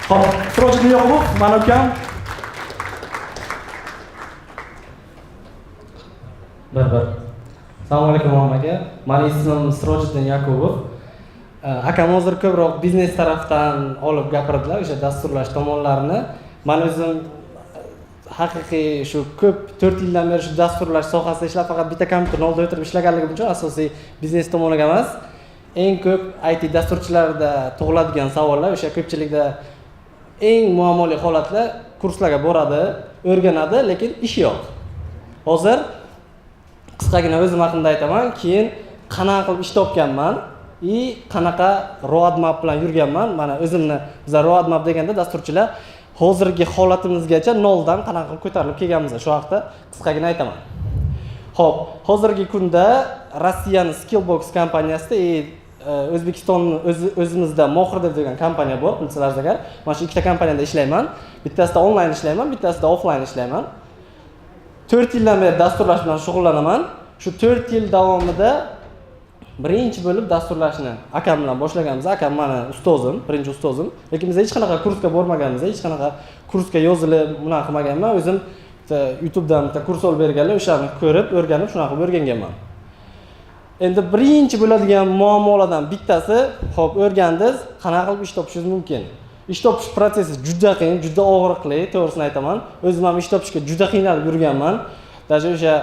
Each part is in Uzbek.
Hop, Sirojid Yaqubov, mana ukam. Bir. Assalomu alaykum aka. Meni ismim Sirojid Yaqubov. Akam hozir ko'proq biznes tarafdan olib gapirdilar, o'sha dasturlash tomonlarini. Men o'zim haqiqiy shu ko'p 4 yildan beri shu dasturlash sohasida ishlab, faqat bitta kompyuterni oldida o'tirib ishlaganligim uchun asosiy biznes tomoniga emas. Eng ko'p IT dasturchilarda tug'iladigan savollar o'sha ko'pchilikda eng muammoli holatlar kurslarga boradi, o'rganadi, lekin ish yo'q. Hozir qisqagina o'zim haqimda aytaman, keyin qanaqa qilib ish topganman, qanaqa roadmap bilan yurganman. Mana o'zimni biz roadmap deganda dasturchilar hozirgi holatimizgacha noldan qanaqa qilib ko'tarilib kelganmiz, shu haqida qisqagina aytaman. Xo'p, hozirgi kunda Rossiyaning Skillbox kompaniyasida O'zbekistonning o'zimizda Mohir degan kompaniya bor, bilsangiz agar. Men shu ikkita kompaniyada ishlayman. Bittasida onlayn ishlayman, bittasida offlayn ishlayman. 4 yildan beri dasturlash bilan shug'ullanaman. Shu 4 yil davomida birinchi bo'lib dasturlashni akam bilan boshlaganmiz. Akam meni ustozim, birinchi ustozim. Lekin biz hech qanaqa kursga bormaganmiz, hech qanaqa kursga yozilib, buni qilmaganman. O'zim YouTubedan bitta kurs olib berganlar, o'shani ko'rib, o'rganib, shunaqa qilib o'rganganman. Endi birinchi bo'ladigan muammolardan bittasi, xo'p, o'rgandingiz, qanaqa qilib ish topishingiz mumkin? Ish topish prosesi juda qiyin, juda og'riqli, to'g'risini aytaman. O'zim ham ish topishga juda qiynalib yurganman. Даже o'sha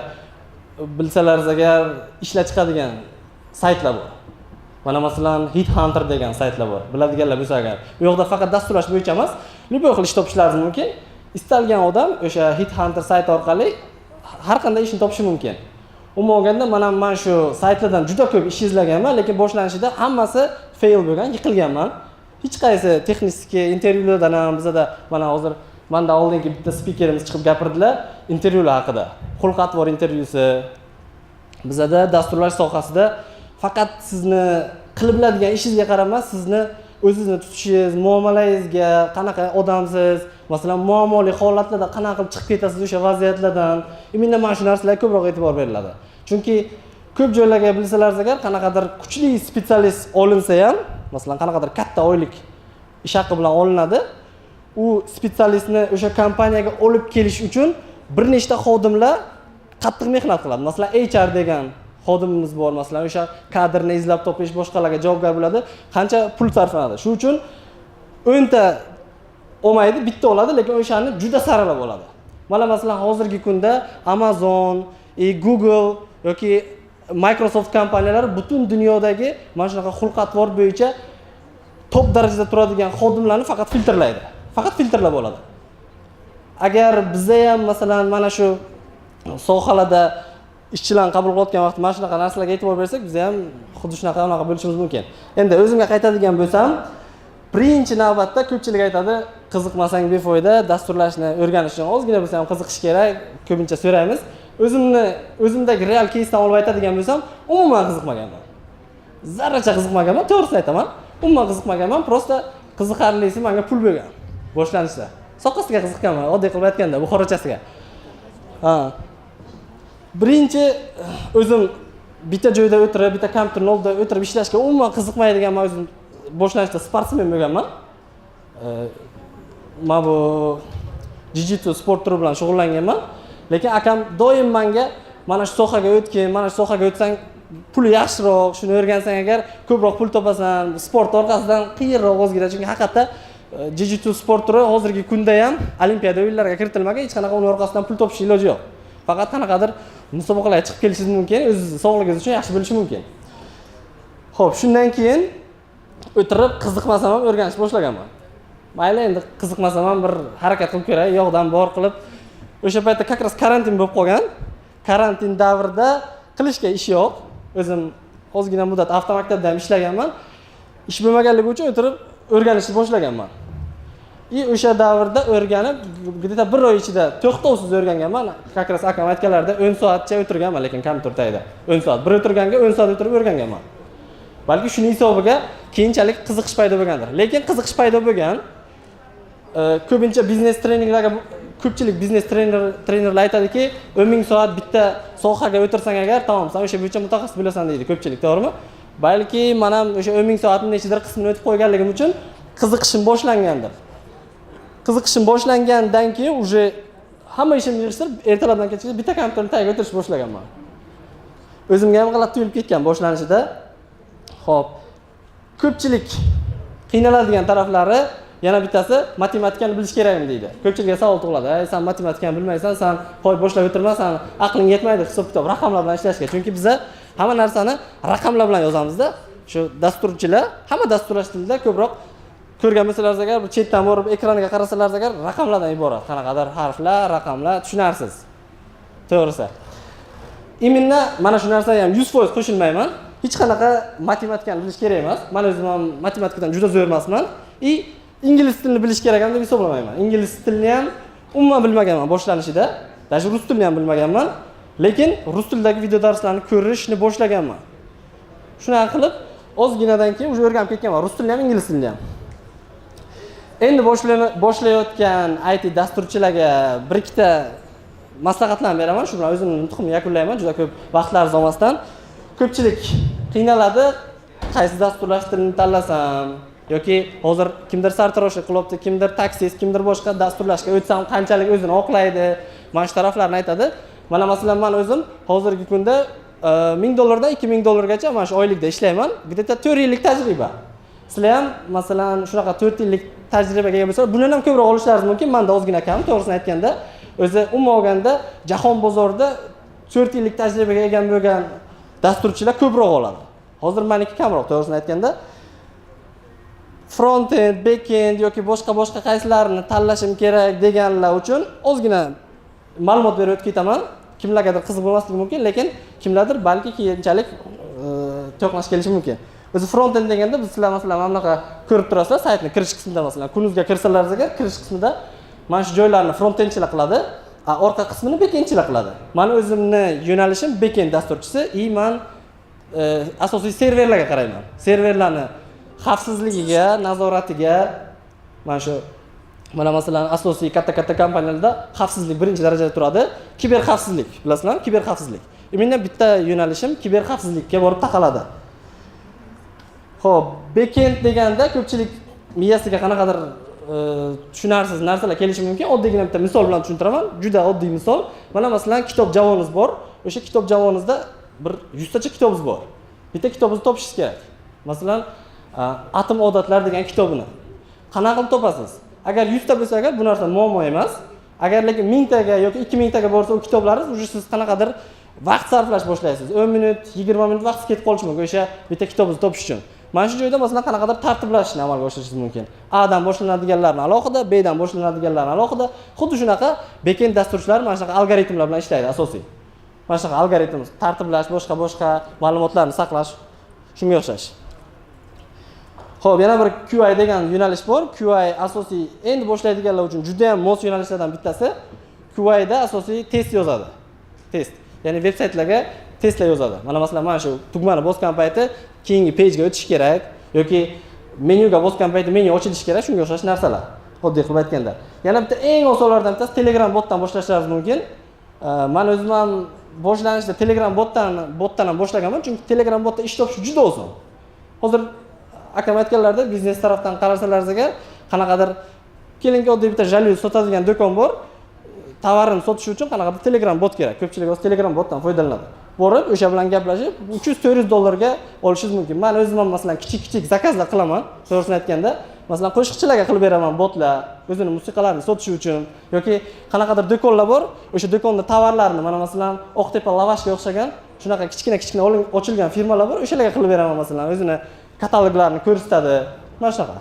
bilsalaringiz agar ishlab chiqadigan saytlar bor. Mana masalan Headhunter degan saytlar bor. Biladiganlar bo'lsa agar. Bu yerda faqat dasturlash bo'yicha emas, любой xil ish topishlaringiz mumkin. Istalgan odam o'sha Headhunter sayti orqali har qanday ishni topishi mumkin. Umuman olganda men shu saytlardan juda ko'p ish izlaganman, lekin boshlanishida hammasi fail bo'lgan, yiqilganman. Hech qaysi texnik intervyulardan ham bizda mana hozir menda oldingi bitta spikerimiz chiqib gapirdilar intervyular haqida. Xulq-atvor intervyusi. Bizda dasturlash sohasida faqat sizni qilib biladigan ishingizga qaramas, sizni o'zingizni tutishingiz, muomalangizga, qanaqa odamsiz, masalan, muammoli holatlarda qanaqa qilib chiqib ketasiz o'sha vaziyatlardan. Menga mana shu narsalarga ko'proq e'tibor beriladi. Chunki ko'p joylarga bilsalaringiz agar qanaqadir kuchli spetsialist olinsa ham, masalan, qanaqadir katta oylik ish haqi bilan olinadi, u spetsialistni o'sha kompaniyaga olib kelish uchun bir nechta xodimlar qattiq mehnat qiladi. Masalan, HR degan xodimimiz bor, masalan, o'sha kadrni izlab topish, boshqalarga javobgar bo'ladi, qancha pul sarflanadi. Shu uchun 10 ta olmaydi, bitta oladi, lekin o'shani juda saralab oladi. Mana masalan, hozirgi kunda Amazon, Google yoki Microsoft kompaniyalari butun dunyodagi mana shunaqa xulq-atvor bo'yicha top darajada turadigan xodimlarni faqat filtrlaydi. Faqat filtrlab oladi. Agar bizda ham masalan mana shu sohalarda ishchilarni qabul qilayotgan vaqt mana shunaqa narsalarga e'tibor bersak, biz ham xuddi shunaqa bo'lishimiz mumkin. Endi o'zimga qaytadigan bo'lsam, birinchi navbatda ko'pchilik aytadi, qiziqmasang befoyda, dasturlashni o'rganish uchun ozgina bo'lsa ham qiziqish kerak, ko'pincha so'raymiz. O'zimdagi real case'dan olib aytadigan bo'lsam, umuman qiziqmaganman. Zarracha qiziqmaganman, to'g'risini aytaman. Umuman qiziqmaganman, prosta qiziqarlisi menga pul bo'lgan. Boshlanishda. Soqasiga qiziqqanman, oddiy qilib aytganda, buxorochasiga. Birinchi o'zim bitta joyda o'tirib, bitta kompyuterning oldida o'tirib ishlashga umuman qiziqmaydigan, men o'zim boshlanishda sportsmen bo'lganman. Men bu jiu-jitsu sport turi bilan shug'ullanganman. Lekin akam doim menga mana shu sohaga o'tgin, mana shu sohaga o'tsang puli yaxshiroq, shuni o'rgansang agar ko'proq pul topasan, sport orqasidan qiyinroq o'zgida. Chunki haqiqatda jiu-jitsu sport turi hozirgi kunda ham Olimpiada o'yinlariga kiritilmagan, hech qanaqa uning orqasidan pul topish iloji yo'q. Faqat qanaqadir musobaqalarga chiqib kelishingiz mumkin, o'z sog'lig'ingiz uchun yaxshi bo'lishi mumkin. Xo'p, shundan keyin o'tirib qiziqmasam ham o'rganish boshlaganman. Mayli, endi qiziqmasam ham bir harakat qilib ko'ray, yo'qdan bor qilib. O'sha paytda как раз karantin bo'lib qolgan. Karantin davrida qilishga ish yo'q. O'zim ozgina muddat avtomaktabda ham ishlaganman. Ish bo'lmaganligi uchun o'tirib o'rganishni boshlaganman. O'sha davrda o'rganib, где-то 1 oy ichida to'xtovsiz o'rganganman. Как раз akam aytganlarida 10 soatcha o'tirganman, lekin kompyuter tagida. 10 soat. Bir o'tirganga 10 soat o'tirib o'rganganman. Balki shuning hisobiga keyinchalik qiziqish paydo bo'lgandir. Lekin qiziqish paydo bo'lgan ko'pincha biznes treninglarga ko'pchilik biznes trenerlar aytadiki, 10 soat bitta sohaga o'tirsang agar, tamom, sen o'sha bo'yicha mutaxassis bo'lasan deydi ko'pchilik, to'g'rimi? Balki men ham o'sha 10 soatning nechidir qismini o'tib qo'yganligim uchun qiziqishim boshlangandir. qiziqishim boshlangandan keyin уже hamma ishimni yig'ishtirib ertalabdan kechgacha bitta kompyuterni tagiga o'tirishni boshlaganman. O'zimga ham g'alati tuyulib ketgan boshlanishida. Xo'p, ko'pchilik qiynaladigan taraflari yana bittasi matematikani bilish kerakmi deydi. Ko'pchilikga savol tug'iladi. "Ey, sen matematikani bilmaysan, sen qo'y boshlab o'tirma, sen aqling yetmaydi hisob-kitob, raqamlar bilan ishlashga." Chunki biz hamma narsani raqamlar bilan yozamiz-da. Shu dasturchilar hamma dasturlash tilida ko'proq ko'rgan bo'lsalaringiz agar bir chetdan borib ekraniga qarasalaringiz agar raqamlardan iborat. Qanaqadir harflar, raqamlar tushunarsiz. To'g'risi. Imminna mana shu narsaga ham 100% qo'shilmayman. Hech qanaqa matematikani bilish kerak emas. Men o'zim ham matematikadan juda zo'r emasman. Ingliz tilini bilish kerak deb hisoblamayman. Ingliz tilini ham umuman bilmaganman boshlanishida. Даже rus tilini ham bilmaganman. Lekin rus tilidagi video darslarni ko'rishni boshlaganman. Shunday qilib, ozginadan keyin уже o'rganib ketganman. Rus tilini ham, ingliz tilini ham. Endi boshlayotgan IT dasturchilarga bir ikkita maslahatlarni beraman. Shu bilan o'zimning nutqimni yakunlayman. Juda ko'p vaqtlaringiz olmasdan. Ko'pchilik qiynaladi. Qaysi dasturlash tilini tanlasam yoki hozir kimdir sartaroshlik qilyapti, kimdir taksist, kimdir boshqa dasturlashga o'tsam qanchalik o'zini oqlaydi, mana shu taraflarni aytadi. Mana masalan men o'zim hozirgi kunda $1000 dan $2000 gacha mana shu oylikda ishlayman. Bitta 4 yillik tajriba. Sizlar ham masalan shunaqa 4 yillik tajribaga ega bo'lsa, bundan ham ko'proq olishlaringiz mumkin. Menda ozgina kam, to'g'risini aytganda, o'zi umuman olganda jahon bozorida 4 yillik tajribaga ega bo'lgan dasturchilar ko'proq oladi. Hozir meniki kamroq, to'g'risini aytganda. Front-end, back-end yoki boshqa qaysilarini tanlashim kerak deganlar uchun ozgina ma'lumot berib o'tib ketaman. Kimlargadir qiziq bo'lmasligi mumkin, lekin kimlardir balki keyinchalik to'qnash kelishi mumkin. O'zi front-end deganda sizlar masalan mana bunaqa ko'rib turasizlar, saytni kirish qismida masalan kunuzga kirsalaringiz agar kirish qismida mana shu joylarni front-endchilar qiladi, orqa qismini back-endchilar qiladi. Meni o'zimni yo'nalishim back-end dasturchisi, men asosiy serverlarga qarayman. Serverlarni xavfsizligiga, nazoratiga mana shu masalan asosiy katta kompaniyalarda xavfsizlik birinchi darajada turadi. Kiber xavfsizlik, bilasizlar? Kiber xavfsizlik. Menga bitta yo'nalishim kiber xavfsizlikka borib taqaladi. Xo'p, backend deganda ko'pchilik miyasiga qanaqadir tushunarsiz narsalar kelishi mumkin. Oddiygina bitta misol bilan tushuntiraman. Juda oddiy misol. Mana masalan kitob javonimiz bor. O'sha kitob javonimizda bir 100 tacha kitobimiz bor. Bitta kitobni topishingiz kerak. Masalan, Atom odatlar degan kitobini qanaqa qilib topasiz? Agar 100 ta bo'lsa agar bu narsa muammo emas. Agar lekin 1000 taga yoki 2000 taga borsa u kitoblaringiz уже siz qanaqadir vaqt sarflash boshlaysiz. 10 minut, 20 minut vaqt ketib qolishi mumkin o'sha bitta kitobni topish uchun. Mana shu joyda masalan qanaqadir tartiblashni amalga oshirishingiz mumkin. A dan boshlanadiganlarni alohida, B dan boshlanadiganlarni alohida. Xuddi shunaqa backend dasturchilar mana shunaqa algoritmlar bilan ishlaydi asosiy. Mana shunaqa algoritm tartiblash, boshqa ma'lumotlarni saqlash shunga o'xshash. Xo'p, yana bir QA degan yo'nalish bor. QA asosiy endi boshlaydiganlar uchun juda ham mos yo'nalishlardan bittasi. QA da asosiy test yozadi. Test. Ya'ni veb-saytlarga testlar yozadi. Mana masalan mana shu tugmani bosgan payti keyingi pejga o'tish kerak yoki menyuga bosgan payti menyu ochilishi kerak, shunga o'xshash narsalar. Oddiy qilib aytganda. Yana bitta eng osonlardan bittasi Telegram botdan boshlashlaringiz mumkin. Men o'zim ham boshlanishda Telegram botdan ham boshlaganman, chunki Telegram botda ish topish juda oson. Hozir akam aytganlarda biznes tarafdan qarasalaringiz agar qanaqadir kelinki oddiy bitta jalyu sotadigan do'kon bor. Tovarini sotish uchun qanaqadir Telegram bot kerak. Ko'pchilik o'z Telegram botdan foydalanadi. Borib, o'sha bilan gaplashib, $300-400 ga olishingiz mumkin. Men o'zim ham masalan kichik zakazlar qilaman. To'g'risini aytganda, masalan qo'shiqchilarga qilib beraman botlar, o'zining musiqalarini sotish uchun yoki qanaqadir do'konlar bor, o'sha do'konda tovarlarni mana masalan Oqtepa lavashga o'xshagan shunaqa kichkina ochilgan firmalar bor, o'shalarga qilib beraman masalan, o'zini kataloglarini ko'rsatadi. Mana shunaqa.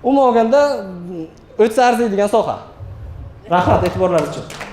Umuman olganda o'tsa arziydigan soha. Rahmat e'tiborlaringiz uchun.